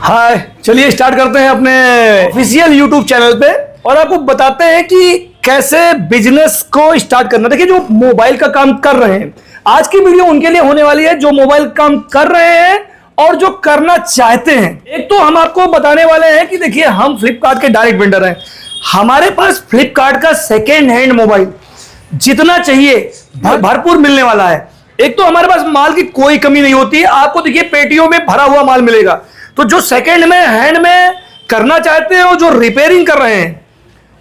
हाय, चलिए स्टार्ट करते हैं अपने ऑफिशियल यूट्यूब चैनल पे और आपको बताते हैं कि कैसे बिजनेस को स्टार्ट करना। देखिए, जो मोबाइल का काम कर रहे हैं, आज की वीडियो उनके लिए होने वाली है जो मोबाइल काम कर रहे हैं और जो करना चाहते हैं। एक तो हम आपको बताने वाले हैं कि देखिए, हम फ्लिपकार्ट के डायरेक्ट वेंडर हैं। हमारे पास फ्लिपकार्ट का सेकेंड हैंड मोबाइल जितना चाहिए भरपूर मिलने वाला है। एक तो हमारे पास माल की कोई कमी नहीं होती है। आपको देखिए, पेटियों में भरा हुआ माल मिलेगा। तो जो सेकेंड में हैंड में करना चाहते हैं और जो रिपेयरिंग कर रहे हैं,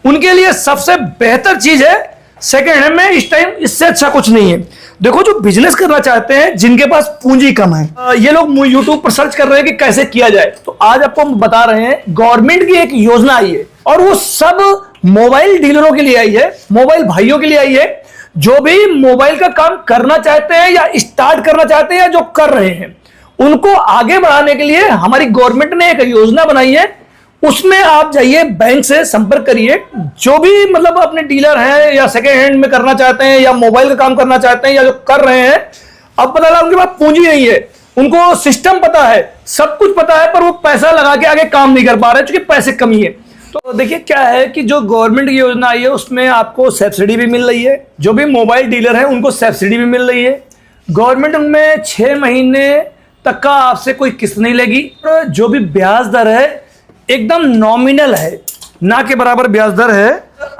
उनके लिए सबसे बेहतर चीज है सेकेंड हैंड में। इस टाइम इससे अच्छा कुछ नहीं है। देखो, जो बिजनेस करना चाहते हैं, जिनके पास पूंजी कम है, ये लोग यूट्यूब पर सर्च कर रहे हैं कि कैसे किया जाए। तो आज आपको हम बता रहे हैं, गवर्नमेंट की एक योजना आई है और वो सब मोबाइल डीलरों के लिए आई है, मोबाइल भाइयों के लिए आई है, जो भी मोबाइल का काम करना चाहते हैं या स्टार्ट करना चाहते हैं या जो कर रहे हैं, उनको आगे बढ़ाने के लिए हमारी गवर्नमेंट ने एक योजना बनाई है। उसमें आप जाइए, बैंक से संपर्क करिए। जो भी मतलब अपने डीलर हैं या सेकेंड हैंड में करना चाहते हैं या मोबाइल का काम करना चाहते हैं या जो कर रहे हैं, अब पता लगा उनके पास पूंजी नहीं है, उनको सिस्टम पता है, सब कुछ पता है, पर वो पैसा लगा के आगे काम नहीं कर पा रहे क्योंकि पैसे कमी है। तो देखिए, क्या है कि जो गवर्नमेंट की योजना आई है, उसमें आपको सब्सिडी भी मिल रही है। जो भी मोबाइल डीलर है, उनको सब्सिडी भी मिल रही है। गवर्नमेंट उनमें 6 महीने तक का आपसे कोई किस्त नहीं लेगी। और जो भी ब्याज दर है, एकदम नॉमिनल है, ना के बराबर ब्याज दर है।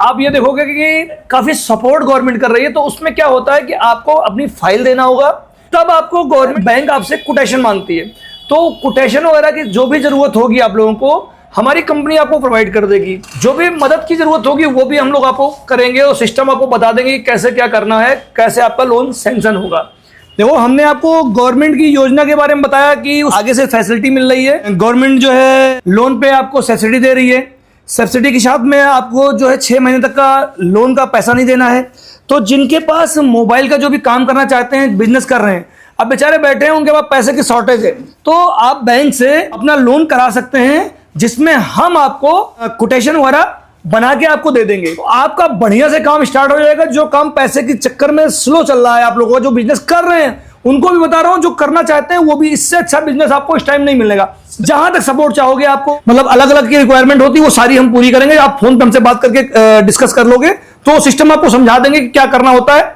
आप ये देखोगे कि काफी सपोर्ट गवर्नमेंट कर रही है। तो उसमें क्या होता है कि आपको अपनी फाइल देना होगा, तब आपको गवर्नमेंट बैंक आपसे कोटेशन मांगती है। तो कोटेशन वगैरह की जो भी जरूरत होगी आप लोगों को, हमारी कंपनी आपको प्रोवाइड कर देगी। जो भी मदद की जरूरत होगी वो भी हम लोग आपको करेंगे और सिस्टम आपको बता देंगे कि कैसे क्या करना है, कैसे आपका लोन सैंक्शन होगा। देखो, हमने आपको गवर्नमेंट की योजना के बारे में बताया कि आगे से फैसिलिटी मिल रही है। गवर्नमेंट जो है लोन पे आपको सब्सिडी दे रही है। सब्सिडी के साथ में आपको जो है 6 महीने तक का लोन का पैसा नहीं देना है। तो जिनके पास मोबाइल का जो भी काम करना चाहते हैं, बिजनेस कर रहे हैं, अब बेचारे बैठे हैं, उनके पास पैसे की शॉर्टेज है, तो आप बैंक से अपना लोन करा सकते हैं, जिसमें हम आपको कोटेशन वगैरह बना के आपको दे देंगे। तो आपका बढ़िया से काम स्टार्ट हो जाएगा। जो काम पैसे के चक्कर में स्लो चल रहा है, आप लोगों को जो बिजनेस कर रहे हैं, उनको भी बता रहा हूं, जो करना चाहते हैं वो भी, इससे अच्छा बिजनेस आपको इस टाइम नहीं मिलेगा। जहां तक सपोर्ट चाहोगे, आपको मतलब अलग अलग की रिक्वायरमेंट होती है, वो सारी हम पूरी करेंगे। आप फोन पे हमसे बात करके डिस्कस कर लोगे तो सिस्टम आपको समझा देंगे कि क्या करना होता है।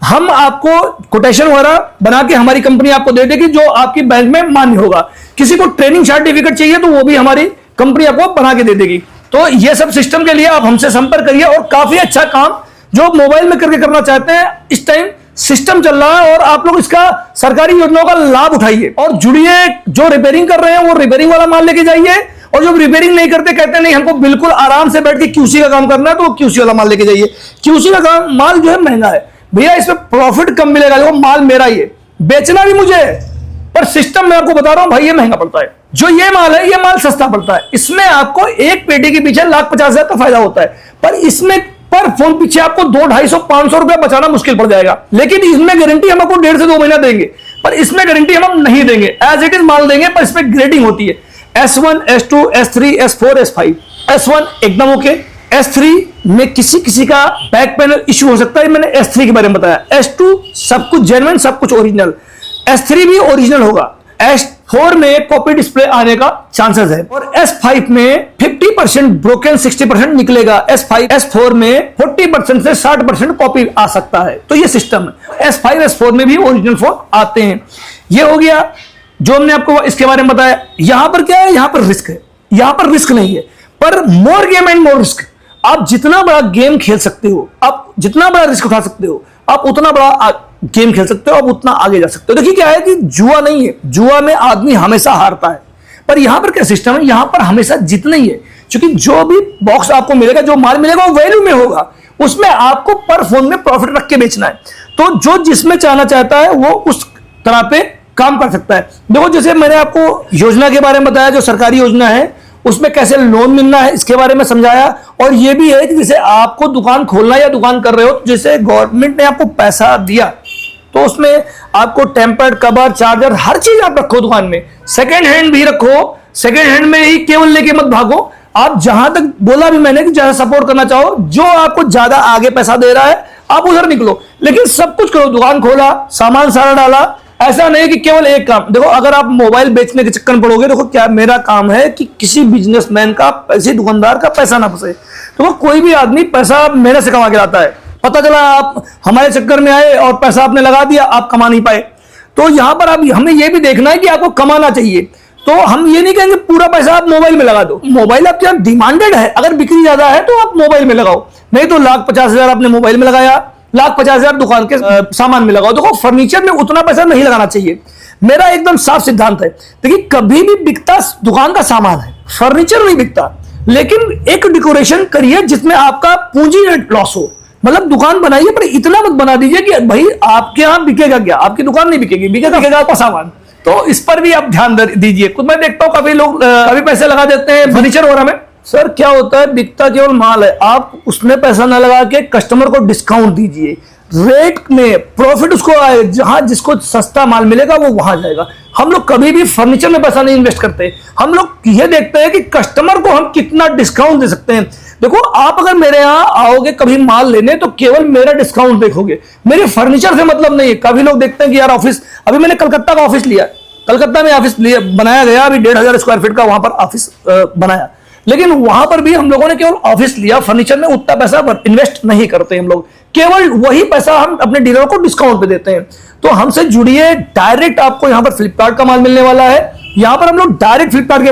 हम आपको कोटेशन वगैरह बना के हमारी कंपनी आपको दे देगी, जो आपकी बैंक में मान्य होगा। किसी को ट्रेनिंग सर्टिफिकेट चाहिए तो वो भी हमारी कंपनी आपको बना के दे देगी। तो ये सब सिस्टम के लिए आप हमसे संपर्क करिए और काफी अच्छा काम जो मोबाइल में करके करना चाहते हैं, इस टाइम सिस्टम चल रहा है और आप लोग इसका सरकारी योजनाओं का लाभ उठाइए और जुड़िए। जो रिपेयरिंग कर रहे हैं वो रिपेयरिंग वाला माल लेके जाइए, और जो रिपेयरिंग नहीं करते, कहते नहीं हमको बिल्कुल आराम से बैठ के क्यूसी का काम करना है, तो क्यूसी वाला माल लेके जाइए। क्यूसी का काम माल जो है महंगा है भैया, इसमें प्रॉफिट कम मिलेगा। वो माल मेरा ही है, बेचना भी मुझे है, पर सिस्टम मैं आपको बता रहा हूं भाई, ये महंगा पड़ता है। जो ये माल है, ये माल सस्ता पड़ता है। इसमें आपको एक पेटी के पीछे 1,50,000 का फायदा होता है, पर इसमें पर फोन पीछे आपको 200, 250, 500 रुपया बचाना मुश्किल पड़ जाएगा। लेकिन इसमें गारंटी हम आपको 1.5 से 2 महीना देंगे, पर इसमें गारंटी हम नहीं देंगे, एज इट इज माल देंगे। पर इसमें ग्रेडिंग होती है S1, S2, S3, S4, S5। S1 एकदम ओके। S3 में किसी का बैक पैनल इश्यू हो सकता है, मैंने S3 के बारे में बताया। S2 सब कुछ जेन्युइन, सब कुछ ओरिजिनल। S3 भी ओरिजिनल होगा। S4 में कॉपी डिस्प्ले आने का चांसेस है, और S5 में 50% ब्रोकन, 60% निकलेगा। S4 में 40% से 60% कॉपी आ सकता है। तो ये सिस्टम है। S5, S4 में भी ओरिजिनल फोन आते हैं। ये हो गया जो हमने आपको इसके बारे में बताया। यहां पर क्या है, यहां पर रिस्क है, यहां पर रिस्क नहीं है, पर मोर गेम एंड मोर रिस्क। आप जितना बड़ा गेम खेल सकते हो, आप जितना बड़ा रिस्क उठा सकते हो, आप उतना बड़ा गेम खेल सकते हो, आप उतना आगे जा सकते हो। देखिए, क्या है कि जुआ नहीं है, जुआ में आदमी हमेशा हारता है, पर यहां पर क्या सिस्टम है, यहां पर हमेशा जीतना ही है। क्योंकि जो भी बॉक्स आपको मिलेगा, जो माल मिलेगा, वो वैल्यू में होगा, उसमें आपको पर फोन में प्रॉफिट रख के बेचना है। तो जो जिसमें चाहना चाहता है, वो उस तरह पे काम कर सकता है। देखो, जैसे मैंने आपको योजना के बारे में बताया, जो सरकारी योजना है, उसमें कैसे लोन मिलना है इसके बारे में समझाया। और ये भी है कि जैसे आपको दुकान खोलना या दुकान कर रहे हो, जैसे गवर्नमेंट ने आपको पैसा दिया, तो उसमें आपको टेम्पर्ड, कवर, चार्जर, हर चीज आप रखो दुकान में। सेकेंड हैंड भी रखो, सेकेंड हैंड में ही केवल लेके मत भागो। आप जहां तक बोला भी मैंने कि ज्यादा सपोर्ट करना चाहो, जो आपको ज्यादा आगे पैसा दे रहा है, आप उधर निकलो। लेकिन सब कुछ करो, दुकान खोला, सामान सारा डाला, ऐसा नहीं कि केवल एक काम। देखो अगर आप मोबाइल बेचने के चक्कर में पड़ोगे, देखो क्या मेरा काम है कि किसी बिजनेसमैन का, किसी दुकानदार का पैसा ना फंसे। तो कोई भी आदमी पैसा मेहनत से कमा के लाता है। पता चला आप हमारे चक्कर में आए और पैसा आपने लगा दिया, आप कमा नहीं पाए। तो यहां पर आप हमें यह भी देखना है कि आपको कमाना चाहिए। तो हम ये नहीं कहेंगे पूरा पैसा आप मोबाइल में लगा दो। मोबाइल आपके यहाँ डिमांडेड है, अगर बिक्री ज्यादा है तो आप मोबाइल में लगाओ, नहीं तो 1,50,000 आपने मोबाइल में लगाया, 1,50,000 दुकान के सामान में लगाओ। देखो फर्नीचर में उतना पैसा नहीं लगाना चाहिए, मेरा एकदम साफ सिद्धांत है। देखिए कभी भी बिकता दुकान का सामान है, फर्नीचर नहीं बिकता। लेकिन एक डेकोरेशन करिए जिसमें आपका पूंजी लॉस हो, मतलब दुकान बनाइए पर इतना मत बना दीजिए कि भाई आपके यहां बिकेगा क्या, आपकी दुकान नहीं बिकेगी, बिकेगा आपका सामान। तो इस पर भी आप ध्यान दीजिए। कुछ मैं देखता हूं काफी लोग अभी पैसे लगा देते हैं फर्नीचर वगैरह में। सर क्या होता है, बिकता केवल माल है, आप उसमें पैसा ना लगा के कस्टमर को डिस्काउंट दीजिए, रेट में प्रॉफिट उसको आए, जहां जिसको सस्ता माल मिलेगा वो वहां जाएगा। हम लोग कभी भी फर्नीचर में पैसा नहीं इन्वेस्ट करते, हम लोग ये देखते हैं कि कस्टमर को हम कितना डिस्काउंट दे सकते हैं। देखो आप अगर मेरे यहाँ आओगे कभी माल लेने तो केवल मेरा डिस्काउंट देखोगे, मेरे फर्नीचर से मतलब नहीं है। काफी लोग देखते हैं कि यार ऑफिस, अभी मैंने कलकत्ता का ऑफिस लिया, कलकत्ता में ऑफिस बनाया गया, अभी 1,500 स्क्वायर फीट का वहां पर ऑफिस बनाया, लेकिन वहां पर भी हम लोगों ने केवल ऑफिस लिया, फर्नीचर में उतना पैसा इन्वेस्ट नहीं करते हम लोग, केवल वही पैसा हम अपने डीलर को डिस्काउंट पे देते हैं। तो हमसे जुड़िए, डायरेक्ट आपको यहां पर फ्लिपकार्ट का माल मिलने वाला है। यहां पर हम लोग डायरेक्ट फ्लिपकार्ट के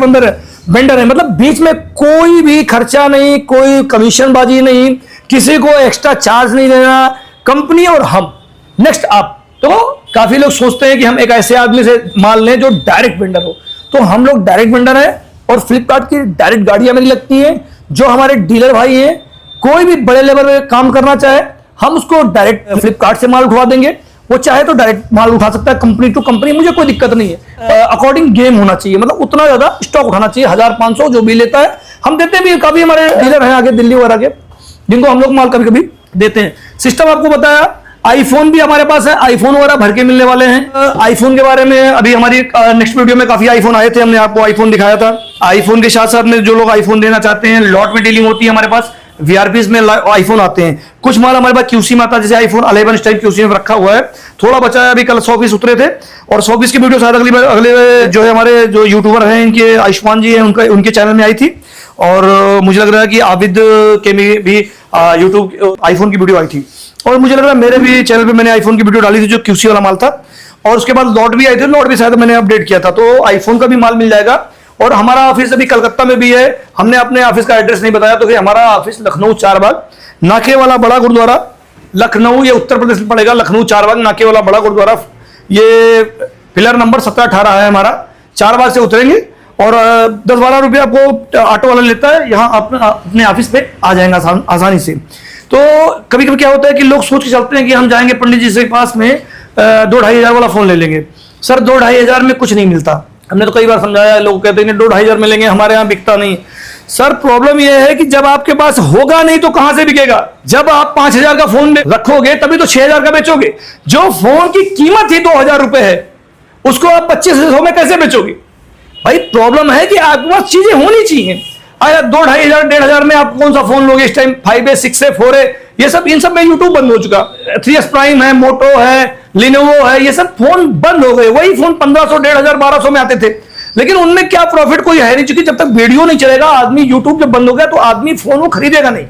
वेंडर है, मतलब बीच में कोई भी खर्चा नहीं, कोई कमीशन बाजी नहीं, किसी को एक्स्ट्रा चार्ज नहीं देना, कंपनी और हम। नेक्स्ट आप, तो काफी लोग सोचते हैं कि हम एक ऐसे आदमी से माल लें जो डायरेक्ट वेंडर हो, तो हम लोग डायरेक्ट वेंडर है और फ्लिपकार्ट की डायरेक्ट गाड़ियां मेरी लगती हैं। जो हमारे डीलर भाई हैं, कोई भी बड़े लेवल पे काम करना चाहे हम उसको डायरेक्ट फ्लिपकार्ट से माल उठवा देंगे, वो चाहे तो डायरेक्ट माल उठा सकता है कंपनी टू कंपनी, मुझे कोई दिक्कत नहीं है। अकॉर्डिंग गेम होना चाहिए, मतलब उतना ज्यादा स्टॉक उठाना चाहिए, 1,500 जो भी लेता है हम देते हैं भी। काफी हमारे डीलर हैं आगे दिल्ली वगैरह के, जिनको हम लोग माल कभी कभी देते हैं। सिस्टम आपको बताया, आईफोन भी हमारे पास है, आईफोन वगैरह भर के मिलने वाले हैं। आईफोन के बारे में अभी हमारी नेक्स्ट वीडियो में काफी आईफोन आए थे, हमने आपको आईफोन दिखाया था। आईफोन के साथ साथ में जो लोग आईफोन लेना चाहते हैं, लॉट में डीलिंग होती है हमारे पास, वीआरपीज में आईफोन आते हैं। कुछ माल हमारे पास क्यूसी में आता है, जैसे आईफोन 11 इस टाइम क्यूसी में रखा हुआ है, थोड़ा बचा है, अभी कल 100 पीस उतरे थे और 100 पीस की वीडियो शायद अगले जो है हमारे जो यूट्यूबर हैं, इनके आयुष्मान जी हैं, उनके चैनल में आई थी। और मुझे लग रहा है कि आबिद के में भी यूट्यूब आईफोन की वीडियो आई थी, और मुझे लग रहा है मेरे भी चैनल पे मैंने आईफोन की वीडियो डाली थी जो क्यूसी वाला माल था। और उसके बाद लॉट भी आए थे, लॉट भी शायद मैंने अपडेट किया था, तो आईफोन का भी माल मिल जाएगा। और हमारा ऑफिस अभी कलकत्ता में भी है, हमने अपने ऑफिस का एड्रेस नहीं बताया, तो कि हमारा ऑफिस लखनऊ 4 बाग नाके वाला बड़ा गुरुद्वारा, लखनऊ, ये उत्तर प्रदेश में पड़ेगा। लखनऊ 4 बाग नाके वाला बड़ा गुरुद्वारा, ये पिलर नंबर 17-18 है हमारा। 4 बाग से उतरेंगे और 10-12 रुपये आपको ऑटो वाला लेता है, यहाँ अपने ऑफिस पे आ जाएंगे आसानी से। तो कभी कभी क्या होता है कि लोग सोच के चलते हैं कि हम जाएंगे पंडित जी से पास में 2-2.5 हज़ार वाला फोन ले लेंगे। सर 2-2.5 हज़ार में कुछ नहीं मिलता, हमने तो कई बार समझाया, लोग कहते हैं 2-2.5 हज़ार में लेंगे, हमारे यहाँ बिकता नहीं। सर प्रॉब्लम यह है कि जब आपके पास होगा नहीं तो कहां से बिकेगा। जब आप 5,000 का फोन रखोगे तभी तो 6,000 का बेचोगे। जो फोन की कीमत ही 2,000 रुपए है उसको आप 2500 में कैसे बेचोगे। भाई प्रॉब्लम है कि आपके पास चीजें होनी चाहिए। आया 2-2.5 हज़ार 1,500 हज़ार में आप कौन सा फोन लोगे इस टाइम, 5A 6A 4A, ये सब, इन सब में यूट्यूब बंद हो चुका। 3S प्राइम है, मोटो है, लिनोवो है, ये सब फोन बंद हो गए। वही फोन 1,500, 1,500, 1,200 में आते थे, लेकिन उनमें क्या प्रॉफिट कोई है नहीं, क्योंकि जब तक वीडियो नहीं चलेगा, आदमी यूट्यूब जब बंद हो गया तो आदमी फोन को खरीदेगा नहीं।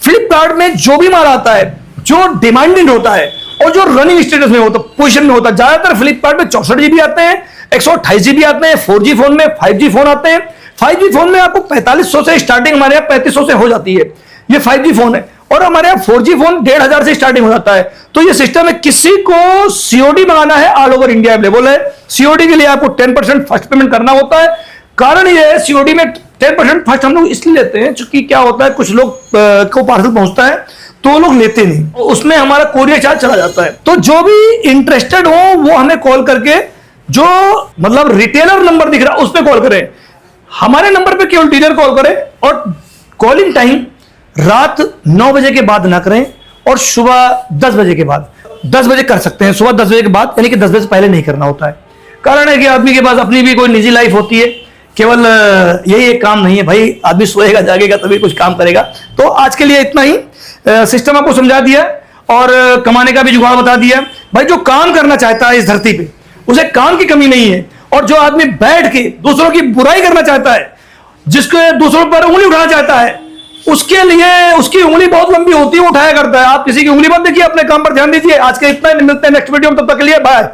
फ्लिपकार्ट में जो भी माल आता है, जो डिमांडेड होता है और जो रनिंग स्टेटस में होता, पोजीशन में होता है, ज्यादातर फ्लिपकार्ट में 64 GB आते हैं, 128 GB आते हैं, 4G फोन में 5G फोन आते हैं। 5G फोन में आपको 4500 से स्टार्टिंग हमारे यहाँ 3500 से हो जाती है, ये 5G फोन है। और हमारे यहाँ 4G फोन 1,500 से स्टार्टिंग हो जाता है। तो ये सिस्टम है, किसी को सीओडी मंगाना है ऑल ओवर इंडिया अवेलेबल है। सीओडी के लिए आपको 10% फर्स्ट पेमेंट करना होता है। कारण ये है, सीओडी में 10% फर्स्ट हम लोग इसलिए लेते हैं क्योंकि क्या होता है, कुछ लोग को पार्सल पहुंचता है तो वो लोग लेते नहीं, उसमें हमारा कोरियर चार्ज चला जाता है। तो जो भी इंटरेस्टेड हो वो हमें कॉल करके, जो मतलब रिटेलर नंबर दिख रहा है उस पर कॉल करें, हमारे नंबर पे केवल डीलर कॉल करें। और कॉलिंग टाइम रात 9 बजे के बाद ना करें और सुबह 10 बजे के बाद। 10 बजे कर सकते हैं, सुबह 10 बजे के बाद, यानी कि 10 बजे से पहले नहीं करना होता है। कारण है कि आदमी के पास अपनी भी कोई निजी लाइफ होती है, केवल यही एक काम नहीं है भाई, आदमी सोएगा जागेगा तभी कुछ काम करेगा। तो आज के लिए इतना ही, सिस्टम आपको समझा दिया और कमाने का भी जुगाड़ बता दिया। भाई जो काम करना चाहता है इस धरती पे, उसे काम की कमी नहीं है। और जो आदमी बैठ के दूसरों की बुराई करना चाहता है, जिसके दूसरों पर उंगली उठाना चाहता है, उसके लिए उसकी उंगली बहुत लंबी होती है, उठाया करता है। आप किसी की उंगली मत देखिए, अपने काम पर ध्यान दीजिए। आज के इतना ही, मिलते हैं नेक्स्ट वीडियो में, तब तक के लिए बाय।